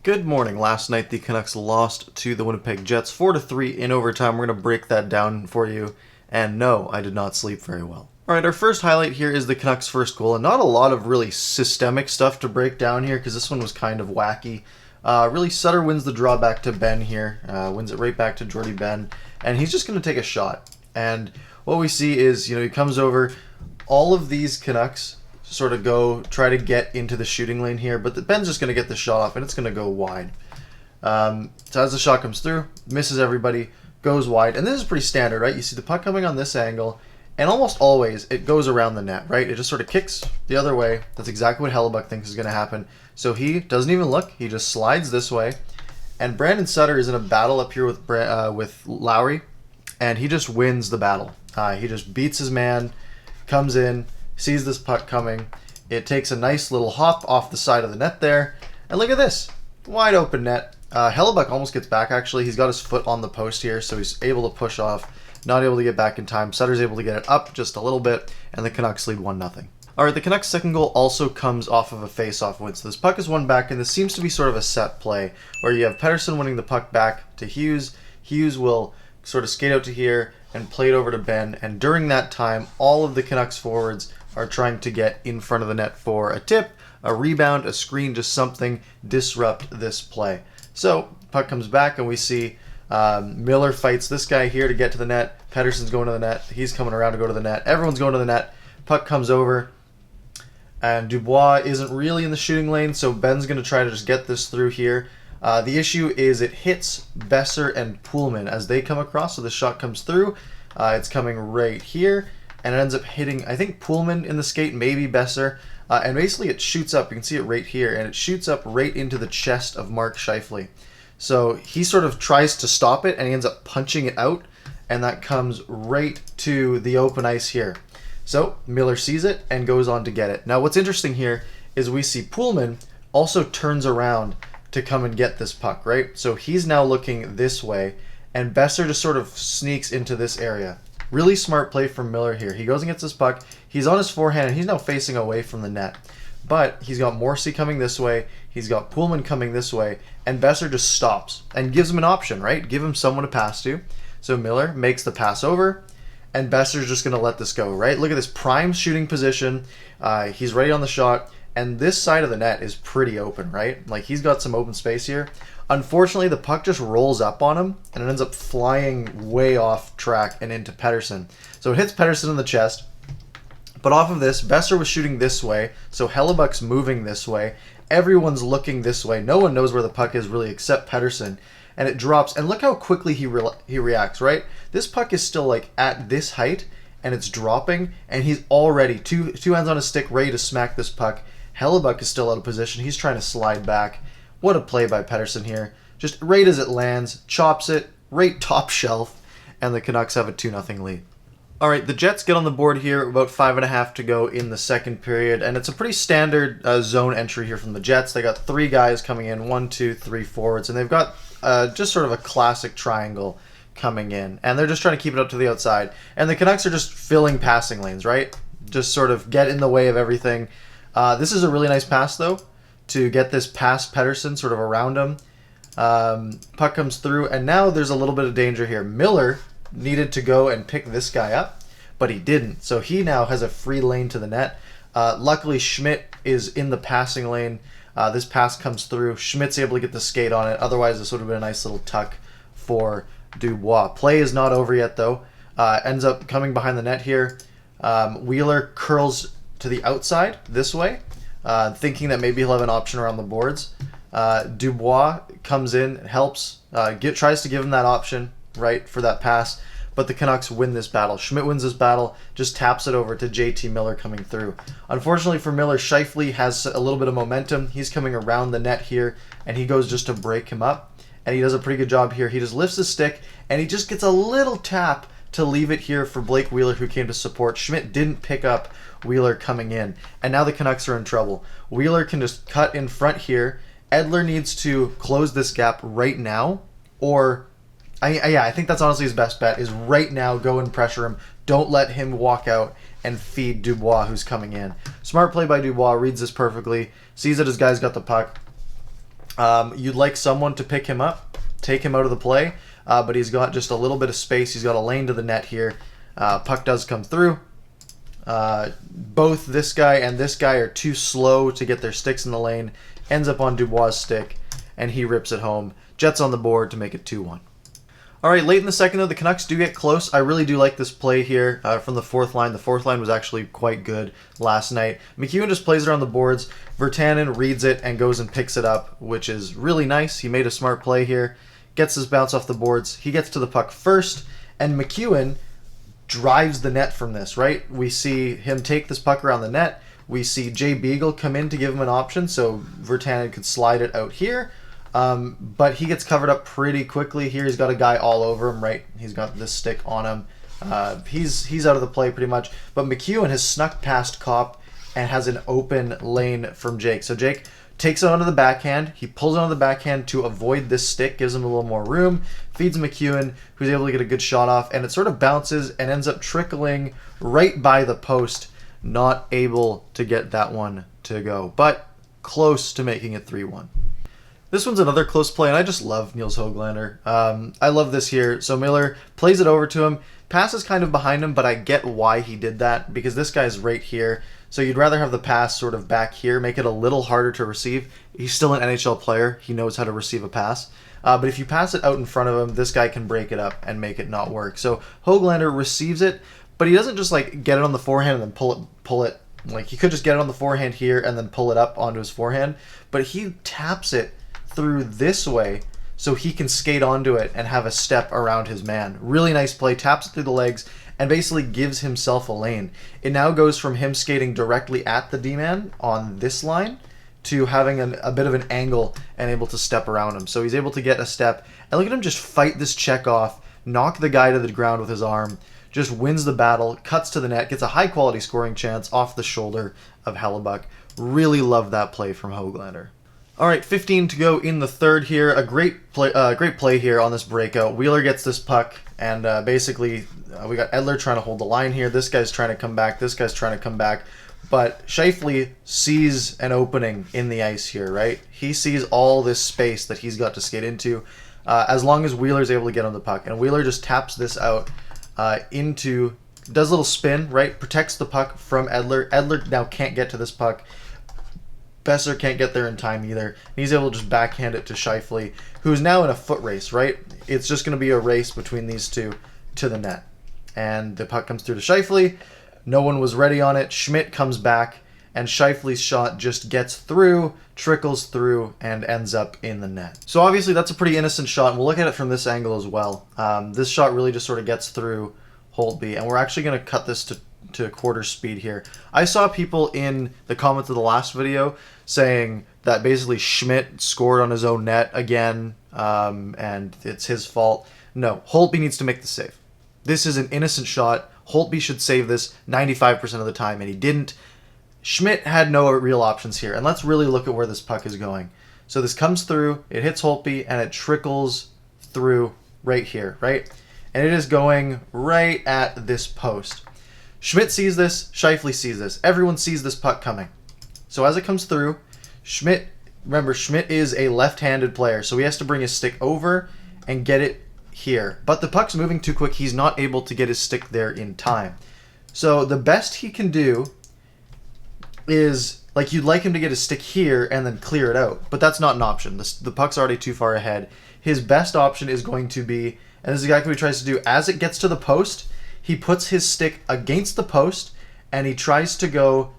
Good morning. Last night the Canucks lost to the Winnipeg Jets 4-3 in overtime. We're going to break that down for you. And no, I did not sleep very well. Alright, our first highlight here is the Canucks' first goal, and not a lot of really systemic stuff to break down here because this one was kind of wacky. Really, Sutter wins the draw back to Ben here, wins it right back to Jordy Ben, and he's just going to take a shot. And what we see is, he comes over, all of these Canucks sort of go try to get into the shooting lane here, but Ben's just going to get the shot off and it's going to go wide. So as the shot comes through, misses everybody, goes wide, and this is pretty standard, right? You see the puck coming on this angle, and almost always it goes around the net, right? It just sort of kicks the other way. That's exactly what Hellebuyck thinks is going to happen. So he doesn't even look, he just slides this way, and Brandon Sutter is in a battle up here with Lowry, and he just wins the battle. He just beats his man, comes in, sees this puck coming. It takes a nice little hop off the side of the net there. And look at this. Wide open net. Hellebuyck almost gets back, actually. He's got his foot on the post here, so he's able to push off. Not able to get back in time. Sutter's able to get it up just a little bit, and the Canucks lead 1-0. Alright, the Canucks' second goal also comes off of a face-off win. So this puck is won back, and this seems to be sort of a set play, where you have Pettersson winning the puck back to Hughes. Hughes will sort of skate out to here and play it over to Ben, and during that time, all of the Canucks forwards are trying to get in front of the net for a tip, a rebound, a screen, just something, disrupt this play. So, puck comes back and we see Miller fights this guy here to get to the net. Pettersson's going to the net. He's coming around to go to the net. Everyone's going to the net. Puck comes over. And Dubois isn't really in the shooting lane, so Ben's going to try to just get this through here. The issue is it hits Boeser and Poolman as they come across, so the shot comes through. It's coming right here. And it ends up hitting, I think, Poolman in the skate, maybe Boeser. And basically it shoots up, you can see it right here, and it shoots up right into the chest of Mark Scheifele. So he sort of tries to stop it, and he ends up punching it out, and that comes right to the open ice here. So Miller sees it and goes on to get it. Now what's interesting here is we see Poolman also turns around to come and get this puck, right? So he's now looking this way, and Boeser just sort of sneaks into this area. Really smart play from Miller here. He goes and gets this puck. He's on his forehand, and he's now facing away from the net. But he's got Morrissey coming this way. He's got Poolman coming this way. And Boeser just stops and gives him an option, right? Give him someone to pass to. So Miller makes the pass over, and Boeser's just going to let this go, right? Look at this prime shooting position. He's ready on the shot. And this side of the net is pretty open, right? Like, he's got some open space here. Unfortunately, the puck just rolls up on him, and it ends up flying way off track and into Pettersson. So it hits Pettersson in the chest. But off of this, Boeser was shooting this way, so Hellebuyck's moving this way. Everyone's looking this way. No one knows where the puck is really except Pettersson. And it drops, and look how quickly he reacts, right? This puck is still like at this height, and it's dropping, and he's already two hands on his stick ready to smack this puck. Hellebuyck is still out of position. He's trying to slide back. What a play by Pettersson here. Just right as it lands, chops it, right top shelf, and the Canucks have a 2-0 lead. Alright, the Jets get on the board here, about 5.5 to go in the second period, and it's a pretty standard zone entry here from the Jets. They got 3 guys coming in, 1, 2, 3 forwards, and they've got just sort of a classic triangle coming in, and they're just trying to keep it up to the outside. And the Canucks are just filling passing lanes, right? Just sort of get in the way of everything. This is a really nice pass, though, to get this past Pettersson sort of around him. Puck comes through, and now there's a little bit of danger here. Miller needed to go and pick this guy up, but he didn't. So he now has a free lane to the net. Luckily, Schmidt is in the passing lane. This pass comes through. Schmidt's able to get the skate on it. Otherwise, this would have been a nice little tuck for Dubois. Play is not over yet, though. Ends up coming behind the net here. Wheeler curls to the outside this way, thinking that maybe he'll have an option around the boards. Dubois comes in, helps, tries to give him that option, right, for that pass, but the Canucks win this battle. Schmidt wins this battle, just taps it over to JT Miller coming through. Unfortunately for Miller, Scheifele has a little bit of momentum. He's coming around the net here, and he goes just to break him up, and he does a pretty good job here. He just lifts his stick, and he just gets a little tap to leave it here for Blake Wheeler, who came to support. Schmidt didn't pick up Wheeler coming in, and now the Canucks are in trouble. Wheeler can just cut in front here. Edler needs to close this gap right now, or I think that's honestly his best bet, is right now go and pressure him. Don't let him walk out and feed Dubois, who's coming in. Smart play by Dubois, reads this perfectly, sees that his guy's got the puck, You'd like someone to pick him up, take him out of the play, but he's got just a little bit of space. He's got a lane to the net here. Puck does come through. Both this guy and this guy are too slow to get their sticks in the lane. Ends up on Dubois' stick, and he rips it home. Jets on the board to make it 2-1. All right, late in the second, though, the Canucks do get close. I really do like this play here from the fourth line. The fourth line was actually quite good last night. McEwen just plays it on the boards. Virtanen reads it and goes and picks it up, which is really nice. He made a smart play here. Gets his bounce off the boards. He gets to the puck first, and McEwen drives the net from this, right? We see him take this puck around the net. We see Jay Beagle come in to give him an option, so Virtanen could slide it out here. But he gets covered up pretty quickly here. He's got a guy all over him, right? He's got this stick on him. He's out of the play pretty much. But McEwen has snuck past Kopp and has an open lane from Jake. So Jake takes it onto the backhand. He pulls it onto the backhand to avoid this stick, gives him a little more room, feeds McEwen, who's able to get a good shot off, and it sort of bounces and ends up trickling right by the post. Not able to get that one to go, but close to making it 3-1. This one's another close play, and I just love Nils Höglander. I love this here. So Miller plays it over to him, passes kind of behind him, but I get why he did that, because this guy's right here. So you'd rather have the pass sort of back here, make it a little harder to receive. He's still an NHL player. He knows how to receive a pass. But if you pass it out in front of him, this guy can break it up and make it not work. So Höglander receives it, but he doesn't just like get it on the forehand and then pull it. Like he could just get it on the forehand here and then pull it up onto his forehand, but he taps it through this way so he can skate onto it and have a step around his man. Really nice play, taps it through the legs and basically gives himself a lane. It now goes from him skating directly at the D-man on this line to having a bit of an angle and able to step around him. So he's able to get a step, and look at him just fight this check off, knock the guy to the ground with his arm, just wins the battle, cuts to the net, gets a high-quality scoring chance off the shoulder of Hellebuyck. Really love that play from Höglander. All right, 15 to go in the third here. A great play here on this breakout. Wheeler gets this puck, and basically we got Edler trying to hold the line here. This guy's trying to come back. This guy's trying to come back. But Scheifele sees an opening in the ice here, right? He sees all this space that he's got to skate into as long as Wheeler's able to get on the puck. And Wheeler just taps this out does a little spin, right? Protects the puck from Edler. Edler now can't get to this puck. Besser can't get there in time either. He's able to just backhand it to Scheifele, who's now in a foot race, right? It's just going to be a race between these two to the net. And the puck comes through to Scheifele. No one was ready on it. Schmidt comes back, and Scheifele's shot just gets through, trickles through, and ends up in the net. So obviously that's a pretty innocent shot, and we'll look at it from this angle as well. This shot really just sort of gets through Holtby, and we're actually going to cut this to quarter speed here. I saw people in the comments of the last video saying that basically Schmidt scored on his own net again, and it's his fault. No, Holtby needs to make the save. This is an innocent shot. Holtby should save this 95% of the time, and he didn't. Schmidt had no real options here, and let's really look at where this puck is going. So this comes through, it hits Holtby, and it trickles through right here, right? And it is going right at this post. Schmidt sees this, Scheifele sees this. Everyone sees this puck coming. So as it comes through, Schmidt, remember, Schmidt is a left-handed player, so he has to bring his stick over and get it here. But the puck's moving too quick. He's not able to get his stick there in time. So the best he can do is, like, you'd like him to get his stick here and then clear it out. But that's not an option. The puck's already too far ahead. His best option is going to be, and this is exactly what he tries to do, as it gets to the post, he puts his stick against the post and he tries to go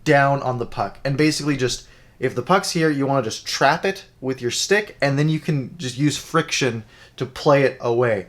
down on the puck. And basically just, if the puck's here, you want to just trap it with your stick, and then you can just use friction to play it away.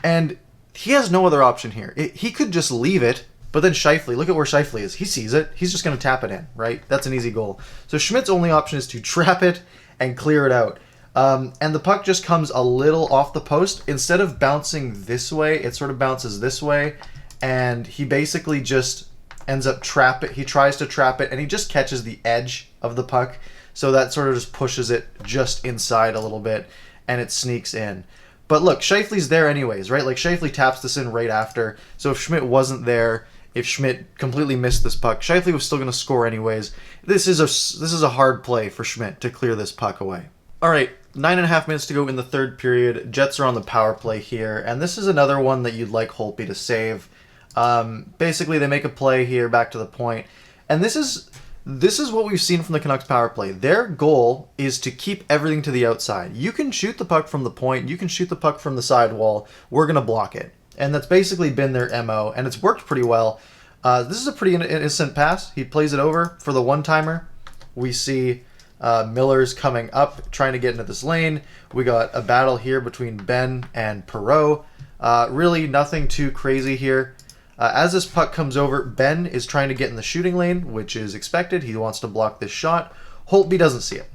And he has no other option here. He could just leave it, but then Scheifele, look at where Scheifele is. He sees it. He's just going to tap it in, right? That's an easy goal. So Schmidt's only option is to trap it and clear it out. And the puck just comes a little off the post. Instead of bouncing this way, it sort of bounces this way, and he basically just ends up he tries to trap it, and he just catches the edge of the puck, so that sort of just pushes it just inside a little bit, and it sneaks in. But look, Scheifele's there anyways, right? Like, Scheifele taps this in right after, so if Schmidt wasn't there, if Schmidt completely missed this puck, Scheifele was still going to score anyways. This is a hard play for Schmidt to clear this puck away. All right, 9.5 minutes to go in the third period. Jets are on the power play here, and this is another one that you'd like Holtby to save. Basically, they make a play here back to the point, and this is what we've seen from the Canucks power play. Their goal is to keep everything to the outside. You can shoot the puck from the point, you can shoot the puck from the sidewall, we're going to block it. And that's basically been their MO, and it's worked pretty well. This is a pretty innocent pass. He plays it over for the one-timer. We see Miller's coming up, trying to get into this lane. We got a battle here between Ben and Perreault. Really nothing too crazy here. As this puck comes over, Ben is trying to get in the shooting lane, which is expected. He wants to block this shot. Holtby doesn't see it.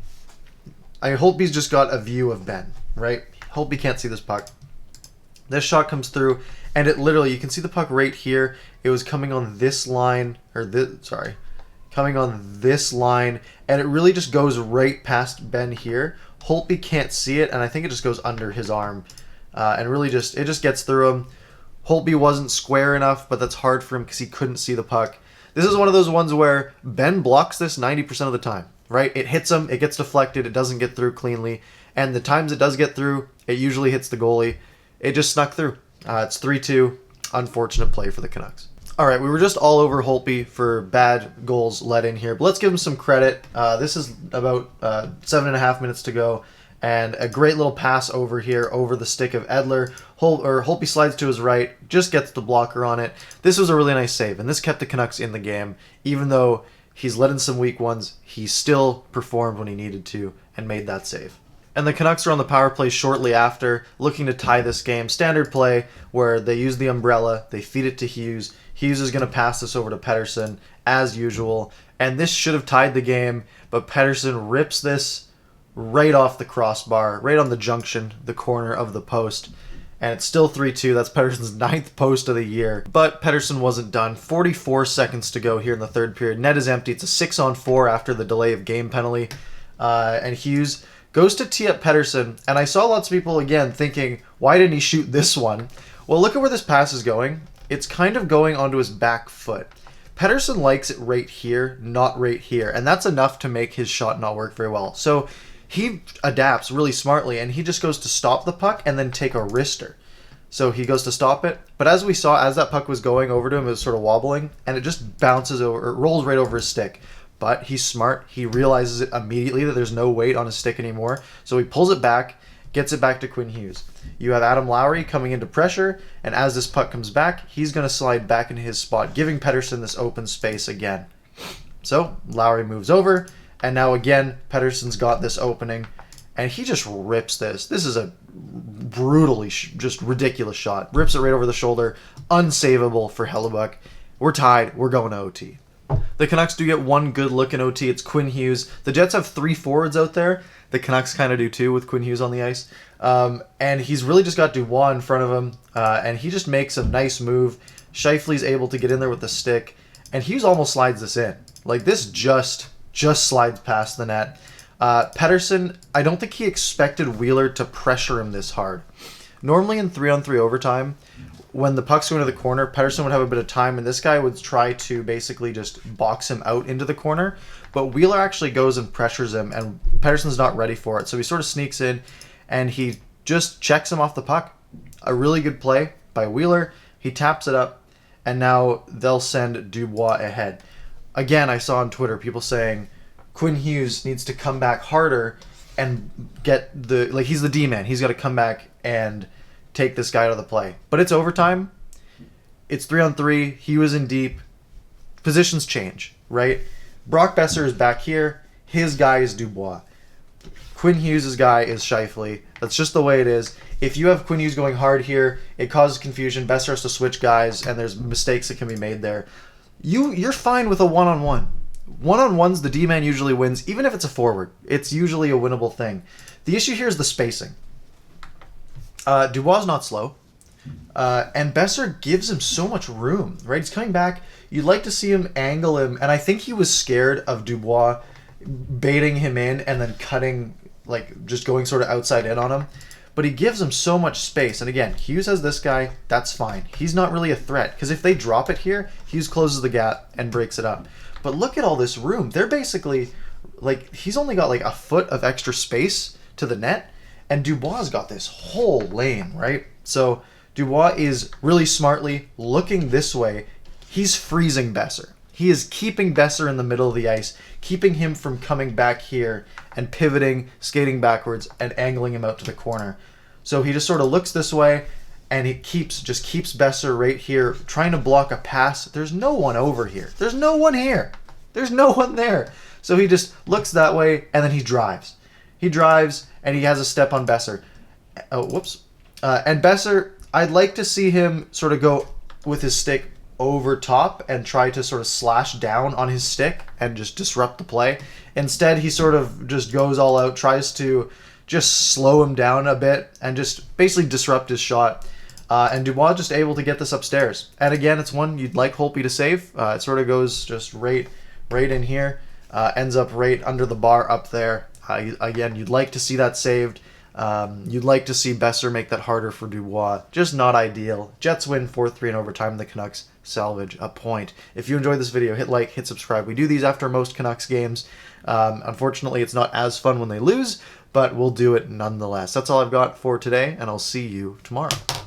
Holtby's just got a view of Ben, right? Holtby can't see this puck. This shot comes through, and it literally, you can see the puck right here. It was coming on this line, coming on this line, and it really just goes right past Ben here. Holtby can't see it, and I think it just goes under his arm, and really it just gets through him. Holtby wasn't square enough, but that's hard for him because he couldn't see the puck. This is one of those ones where Ben blocks this 90% of the time, right? It hits him, it gets deflected, it doesn't get through cleanly, and the times it does get through, it usually hits the goalie. It just snuck through. It's 3-2. Unfortunate play for the Canucks. All right, we were just all over Holtby for bad goals let in here, but let's give him some credit. This is about 7.5 minutes to go, and a great little pass over here over the stick of Edler. Holtby slides to his right, just gets the blocker on it. This was a really nice save, and this kept the Canucks in the game. Even though he's let in some weak ones, he still performed when he needed to and made that save. And the Canucks are on the power play shortly after, looking to tie this game. Standard play where they use the umbrella, they feed it to Hughes. Hughes is going to pass this over to Pettersson, as usual. And this should have tied the game, but Pettersson rips this right off the crossbar, right on the junction, the corner of the post. And it's still 3-2. That's Pettersson's 9th post of the year. But Pettersson wasn't done. 44 seconds to go here in the third period. Net is empty. It's a 6-on-4 after the delay of game penalty. And Hughes goes to tee up Pettersson, and I saw lots of people, again, thinking, why didn't he shoot this one? Well, look at where this pass is going. It's kind of going onto his back foot. Pettersson likes it right here, not right here, and that's enough to make his shot not work very well. So he adapts really smartly, and he just goes to stop the puck and then take a wrister. So he goes to stop it, but as we saw, as that puck was going over to him, it was sort of wobbling, and it just bounces over, it rolls right over his stick. But he's smart. He realizes it immediately that there's no weight on his stick anymore. So he pulls it back, gets it back to Quinn Hughes. You have Adam Lowry coming into pressure, and as this puck comes back, he's going to slide back into his spot, giving Pettersson this open space again. So Lowry moves over, and now again, Pettersson's got this opening, and he just rips this. This is a brutally, just ridiculous shot. Rips it right over the shoulder. Unsavable for Hellebuyck. We're tied. We're going to OT. The Canucks do get one good look in OT. It's Quinn Hughes. The Jets have 3 forwards out there. The Canucks kind of do too with Quinn Hughes on the ice. And he's really just got Dubois in front of him. And he just makes a nice move. Scheifele's able to get in there with the stick. And Hughes almost slides this in. Like this just slides past the net. Pettersson, I don't think he expected Wheeler to pressure him this hard. Normally in 3-on-3 overtime, when the pucks go into the corner, Pettersson would have a bit of time, and this guy would try to basically just box him out into the corner. But Wheeler actually goes and pressures him, and Pettersson's not ready for it. So he sort of sneaks in, and he just checks him off the puck. A really good play by Wheeler. He taps it up, and now they'll send Dubois ahead. Again, I saw on Twitter people saying Quinn Hughes needs to come back harder and get he's the D-man. He's got to come back and take this guy out of the play. But it's overtime. It's 3-on-3. He was in deep. Positions change, right? Brock Besser is back here. His guy is Dubois. Quinn Hughes' guy is Scheifele. That's just the way it is. If you have Quinn Hughes going hard here, it causes confusion. Besser has to switch guys, and there's mistakes that can be made there. You're fine with a one-on-one. One-on-ones, the D-man usually wins, even if it's a forward. It's usually a winnable thing. The issue here is the spacing. Dubois is not slow, and Besser gives him so much room, right? He's coming back. You'd like to see him angle him, and I think he was scared of Dubois baiting him in and then cutting, just going sort of outside in on him. But he gives him so much space, and again, Hughes has this guy, that's fine. He's not really a threat, because if they drop it here, Hughes closes the gap and breaks it up. But look at all this room. They're basically, he's only got a foot of extra space to the net, and Dubois got this whole lane, right? So Dubois is really smartly looking this way. He's freezing Besser. He is keeping Besser in the middle of the ice, keeping him from coming back here and pivoting, skating backwards, and angling him out to the corner. So he just sort of looks this way, and he just keeps Besser right here, trying to block a pass. There's no one over here. There's no one here. There's no one there. So he just looks that way, and then he drives. He drives, and he has a step on Besser. Oh, whoops. And Besser, I'd like to see him sort of go with his stick over top and try to sort of slash down on his stick and just disrupt the play. Instead, he sort of just goes all out, tries to just slow him down a bit and just basically disrupt his shot. And Dubois just able to get this upstairs. And again, it's one you'd like Holtby to save. It sort of goes just right in here, ends up right under the bar up there. Again, you'd like to see that saved. You'd like to see Besser make that harder for Dubois. Just not ideal. Jets win 4-3 in overtime. The Canucks salvage a point. If you enjoyed this video, hit like, hit subscribe. We do these after most Canucks games. Unfortunately, it's not as fun when they lose, but we'll do it nonetheless. That's all I've got for today, and I'll see you tomorrow.